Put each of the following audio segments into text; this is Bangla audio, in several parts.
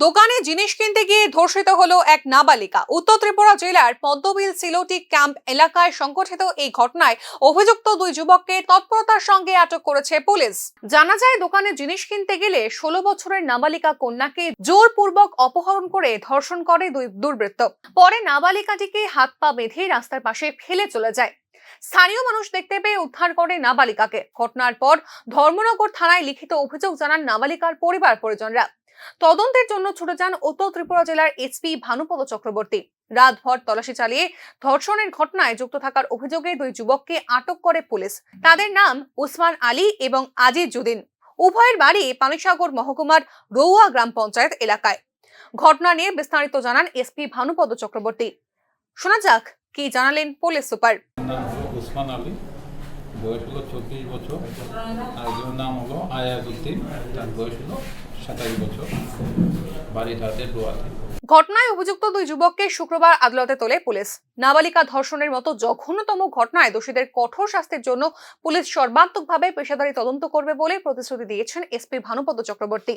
দোকানে জিনিস কিনতে গিয়ে ধর্ষিত হলো এক নাবালিকা। উত্তর ত্রিপুরা জেলার পদ্মবিল সিলোটি ক্যাম্প এলাকায় সংঘটিত এই ঘটনায় অভিযুক্ত দুই যুবককে তৎপরতার সঙ্গে আটক করেছে পুলিশ। জানা যায়, দোকানে জিনিস কিনতে গেলে 16 বছরের নাবালিকা কন্যাকে জোরপূর্বক অপহরণ করে ধর্ষণ করে দুই দুর্বৃত্ত। পরে নাবালিকাটিকে হাত পা বেঁধে রাস্তার পাশে ফেলে চলে যায়। স্থানীয় মানুষ দেখতে পেয়ে উদ্ধার করে নাবালিকাকে। ঘটনার পর ধর্মনগর থানায় লিখিত অভিযোগ জানান নাবালিকার পরিবার পরিজনরা। তদন্তের জন্য ছুটে যান উত্তর ত্রিপুরা জেলার এসপি ভানুপদ চক্রবর্তী। রাতভর তল্লাশি চালিয়ে ধর্ষণের ঘটনায় যুক্ত থাকার অভিযোগে দুই যুবককে আটক করে পুলিশ। তাদের নাম উসমান আলী এবং আজিজুদ্দিন। উভয়ের বাড়ি পানিসাগর মহকুমার রৌয়া গ্রাম পঞ্চায়েত এলাকায়। ঘটনা নিয়ে বিস্তারিত জানান এসপি ভানুপদ চক্রবর্তী। শোনা যাক কি জানালেন পুলিশ সুপার। উসমান আলী, বয়স হলো 34 বছর। আর নাম হলো আয়াজউদ্দিন, তার বয়স হলো 27 বছর। বাড়ি হাতের দোয়াতে। ঘটনায় অভিযুক্ত দুই যুবককে শুক্রবার আদালতে তোলে পুলিশ। নাবালিকা ধর্ষণের মতো জঘন্যতম ঘটনায় দোষীদের কঠোর শাস্তির জন্য পুলিশ সর্বাত্মকভাবে পেশাদারি তদন্ত করবে বলে প্রতিশ্রুতি দিয়েছেন এসপি ভানুপদ চক্রবর্তী।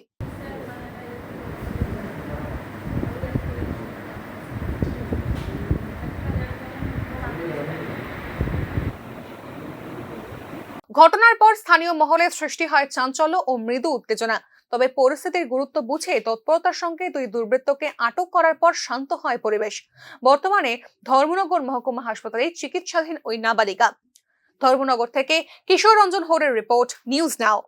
ঘটনার পর স্থানীয় মহলে সৃষ্টি হয় চাঞ্চল্য ও মৃদু উত্তেজনা। তবে পরিস্থিতির গুরুত্ব বুঝে তৎপরতার সঙ্গে দুই দুর্বৃত্তকে আটক করার পর শান্ত হয় পরিবেশ। বর্তমানে ধর্মনগর মহকুমা হাসপাতালে চিকিৎসাধীন ওই নাবালিকা। ধর্মনগর থেকে কিশোর রঞ্জন হোরের রিপোর্ট, নিউজ নাও।